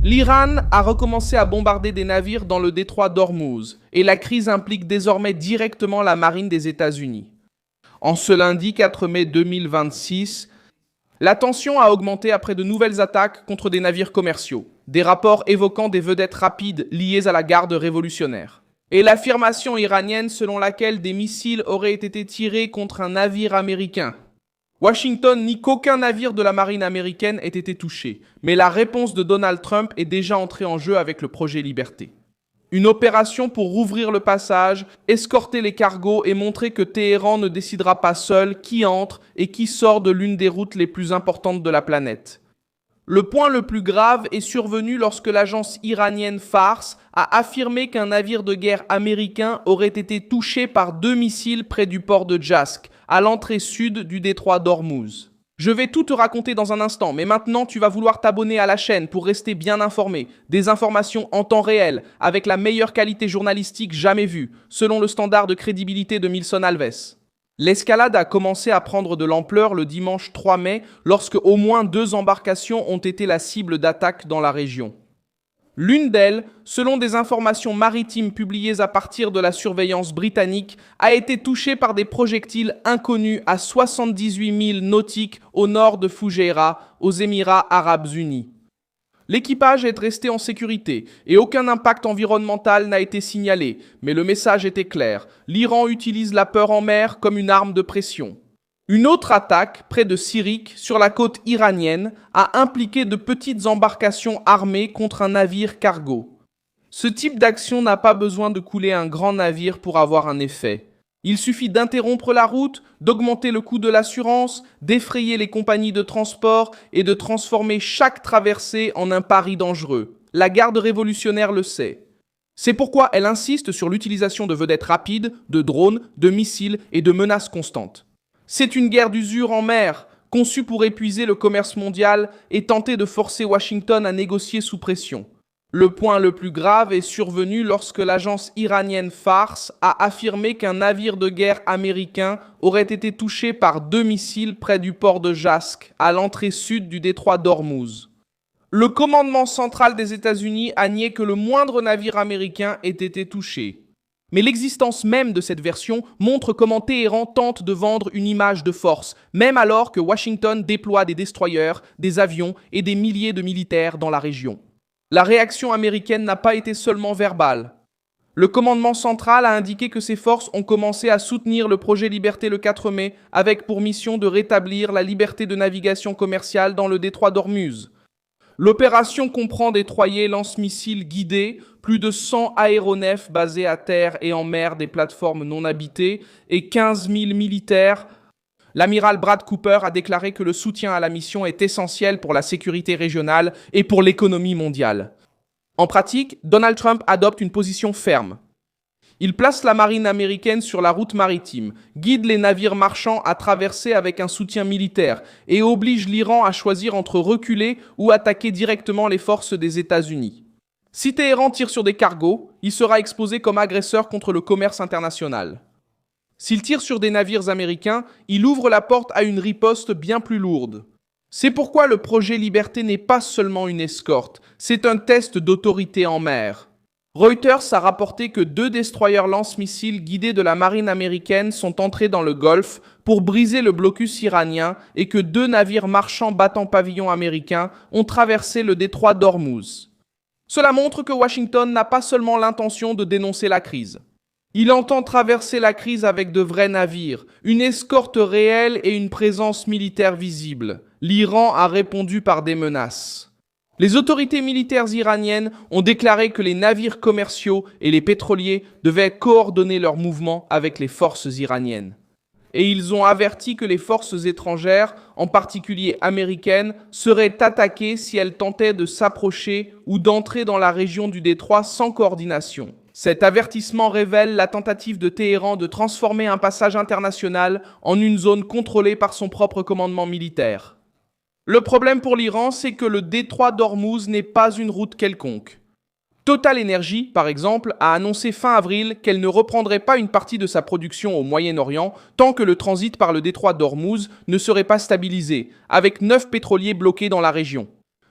L'Iran a recommencé à bombarder des navires dans le détroit d'Ormuz et la crise implique désormais directement la marine des États-Unis. En ce lundi 4 mai 2026, la tension a augmenté après de nouvelles attaques contre des navires commerciaux, des rapports évoquant des vedettes rapides liées à la garde révolutionnaire. Et l'affirmation iranienne selon laquelle des missiles auraient été tirés contre un navire américain. Washington nie qu'aucun navire de la marine américaine ait été touché, mais la réponse de Donald Trump est déjà entrée en jeu avec le projet Liberté. Une opération pour rouvrir le passage, escorter les cargos et montrer que Téhéran ne décidera pas seul qui entre et qui sort de l'une des routes les plus importantes de la planète. Le point le plus grave est survenu lorsque l'agence iranienne Fars a affirmé qu'un navire de guerre américain aurait été touché par 2 missiles près du port de Jask, à l'entrée sud du détroit d'Ormuz. Je vais tout te raconter dans un instant, mais maintenant tu vas vouloir t'abonner à la chaîne pour rester bien informé. Des informations en temps réel, avec la meilleure qualité journalistique jamais vue, selon le standard de crédibilité de Milson Alves. L'escalade a commencé à prendre de l'ampleur le dimanche 3 mai, lorsque au moins 2 embarcations ont été la cible d'attaques dans la région. L'une d'elles, selon des informations maritimes publiées à partir de la surveillance britannique, a été touchée par des projectiles inconnus à 78 milles nautiques au nord de Fujairah, aux Émirats arabes unis. L'équipage est resté en sécurité et aucun impact environnemental n'a été signalé, mais le message était clair. L'Iran utilise la peur en mer comme une arme de pression. Une autre attaque, près de Sirik, sur la côte iranienne, a impliqué de petites embarcations armées contre un navire cargo. Ce type d'action n'a pas besoin de couler un grand navire pour avoir un effet. Il suffit d'interrompre la route, d'augmenter le coût de l'assurance, d'effrayer les compagnies de transport et de transformer chaque traversée en un pari dangereux. La garde révolutionnaire le sait. C'est pourquoi elle insiste sur l'utilisation de vedettes rapides, de drones, de missiles et de menaces constantes. C'est une guerre d'usure en mer, conçue pour épuiser le commerce mondial et tenter de forcer Washington à négocier sous pression. Le point le plus grave est survenu lorsque l'agence iranienne Fars a affirmé qu'un navire de guerre américain aurait été touché par 2 missiles près du port de Jask, à l'entrée sud du détroit d'Ormuz. Le commandement central des États-Unis a nié que le moindre navire américain ait été touché. Mais l'existence même de cette version montre comment Téhéran tente de vendre une image de force, même alors que Washington déploie des destroyers, des avions et des milliers de militaires dans la région. La réaction américaine n'a pas été seulement verbale. Le commandement central a indiqué que ses forces ont commencé à soutenir le projet Liberté le 4 mai, avec pour mission de rétablir la liberté de navigation commerciale dans le détroit d'Ormuz. L'opération comprend des détroyers lance-missiles guidés, plus de 100 aéronefs basés à terre et en mer des plateformes non habitées et 15 000 militaires. L'amiral Brad Cooper a déclaré que le soutien à la mission est essentiel pour la sécurité régionale et pour l'économie mondiale. En pratique, Donald Trump adopte une position ferme. Il place la marine américaine sur la route maritime, guide les navires marchands à traverser avec un soutien militaire et oblige l'Iran à choisir entre reculer ou attaquer directement les forces des États-Unis. Si Téhéran tire sur des cargos, il sera exposé comme agresseur contre le commerce international. S'il tire sur des navires américains, il ouvre la porte à une riposte bien plus lourde. C'est pourquoi le projet Liberté n'est pas seulement une escorte, c'est un test d'autorité en mer. Reuters a rapporté que 2 destroyers lance-missiles guidés de la marine américaine sont entrés dans le Golfe pour briser le blocus iranien et que 2 navires marchands battant pavillon américain ont traversé le détroit d'Ormuz. Cela montre que Washington n'a pas seulement l'intention de dénoncer la crise. Il entend traverser la crise avec de vrais navires, une escorte réelle et une présence militaire visible. L'Iran a répondu par des menaces. Les autorités militaires iraniennes ont déclaré que les navires commerciaux et les pétroliers devaient coordonner leurs mouvements avec les forces iraniennes. Et ils ont averti que les forces étrangères, en particulier américaines, seraient attaquées si elles tentaient de s'approcher ou d'entrer dans la région du détroit sans coordination. Cet avertissement révèle la tentative de Téhéran de transformer un passage international en une zone contrôlée par son propre commandement militaire. Le problème pour l'Iran, c'est que le détroit d'Ormuz n'est pas une route quelconque. Total Energy, par exemple, a annoncé fin avril qu'elle ne reprendrait pas une partie de sa production au Moyen-Orient tant que le transit par le détroit d'Ormuz ne serait pas stabilisé, avec 9 pétroliers bloqués dans la région.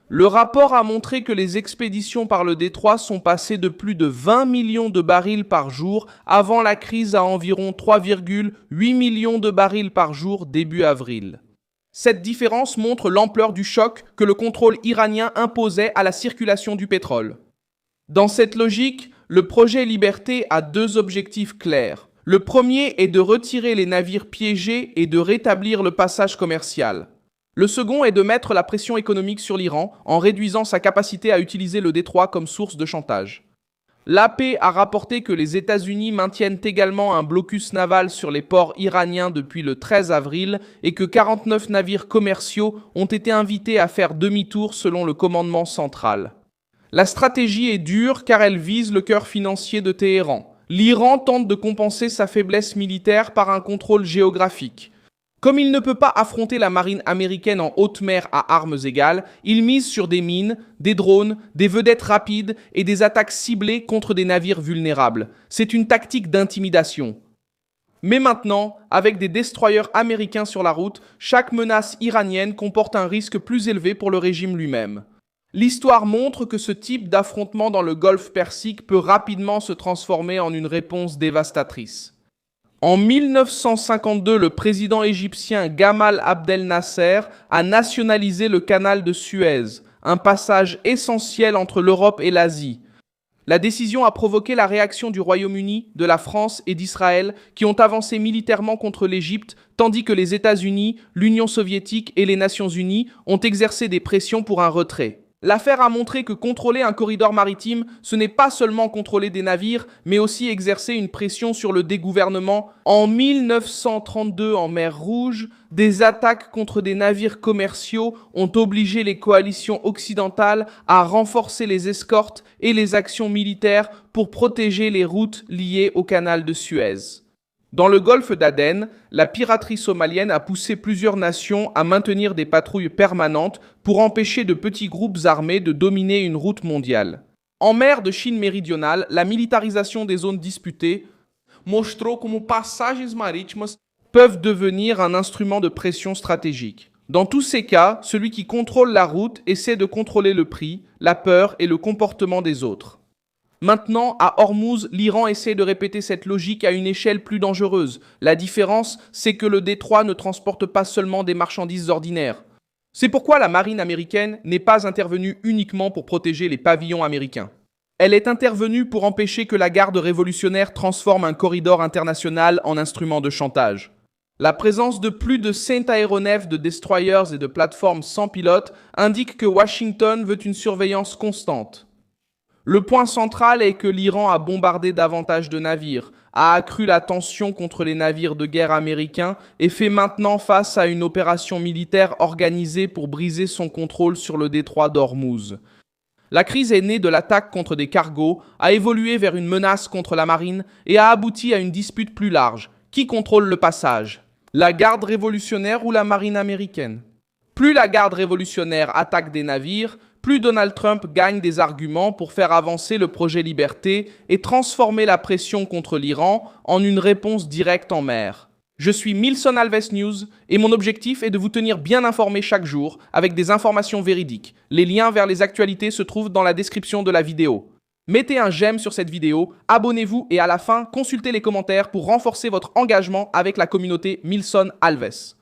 Le rapport a montré que les expéditions par le détroit sont passées de plus de 20 millions de barils par jour avant la crise à environ 3,8 millions de barils par jour début avril. Cette différence montre l'ampleur du choc que le contrôle iranien imposait à la circulation du pétrole. Dans cette logique, le projet Liberté a deux objectifs clairs. Le premier est de retirer les navires piégés et de rétablir le passage commercial. Le second est de mettre la pression économique sur l'Iran en réduisant sa capacité à utiliser le détroit comme source de chantage. L'AP a rapporté que les États-Unis maintiennent également un blocus naval sur les ports iraniens depuis le 13 avril et que 49 navires commerciaux ont été invités à faire demi-tour selon le commandement central. La stratégie est dure car elle vise le cœur financier de Téhéran. L'Iran tente de compenser sa faiblesse militaire par un contrôle géographique. Comme il ne peut pas affronter la marine américaine en haute mer à armes égales, il mise sur des mines, des drones, des vedettes rapides et des attaques ciblées contre des navires vulnérables. C'est une tactique d'intimidation. Mais maintenant, avec des destroyers américains sur la route, chaque menace iranienne comporte un risque plus élevé pour le régime lui-même. L'histoire montre que ce type d'affrontement dans le Golfe Persique peut rapidement se transformer en une réponse dévastatrice. En 1952, le président égyptien Gamal Abdel Nasser a nationalisé le canal de Suez, un passage essentiel entre l'Europe et l'Asie. La décision a provoqué la réaction du Royaume-Uni, de la France et d'Israël qui ont avancé militairement contre l'Égypte, tandis que les États-Unis, l'Union soviétique et les Nations unies ont exercé des pressions pour un retrait. L'affaire a montré que contrôler un corridor maritime, ce n'est pas seulement contrôler des navires, mais aussi exercer une pression sur le dégouvernement. En 1932, en mer Rouge, des attaques contre des navires commerciaux ont obligé les coalitions occidentales à renforcer les escortes et les actions militaires pour protéger les routes liées au canal de Suez. Dans le golfe d'Aden, la piraterie somalienne a poussé plusieurs nations à maintenir des patrouilles permanentes pour empêcher de petits groupes armés de dominer une route mondiale. En mer de Chine méridionale, la militarisation des zones disputées mostrou como passagens marítimas peuvent devenir un instrument de pression stratégique. Dans tous ces cas, celui qui contrôle la route essaie de contrôler le prix, la peur et le comportement des autres. Maintenant, à Hormuz, l'Iran essaie de répéter cette logique à une échelle plus dangereuse. La différence, c'est que le détroit ne transporte pas seulement des marchandises ordinaires. C'est pourquoi la marine américaine n'est pas intervenue uniquement pour protéger les pavillons américains. Elle est intervenue pour empêcher que la garde révolutionnaire transforme un corridor international en instrument de chantage. La présence de plus de 100 aéronefs, de destroyers et de plateformes sans pilote indique que Washington veut une surveillance constante. Le point central est que l'Iran a bombardé davantage de navires, a accru la tension contre les navires de guerre américains et fait maintenant face à une opération militaire organisée pour briser son contrôle sur le détroit d'Ormuz. La crise est née de l'attaque contre des cargos, a évolué vers une menace contre la marine et a abouti à une dispute plus large. Qui contrôle le passage? La garde révolutionnaire ou la marine américaine? Plus la garde révolutionnaire attaque des navires, plus Donald Trump gagne des arguments pour faire avancer le projet Liberté et transformer la pression contre l'Iran en une réponse directe en mer. Je suis Milson Alves News et mon objectif est de vous tenir bien informé chaque jour avec des informations véridiques. Les liens vers les actualités se trouvent dans la description de la vidéo. Mettez un j'aime sur cette vidéo, abonnez-vous et à la fin, consultez les commentaires pour renforcer votre engagement avec la communauté Milson Alves.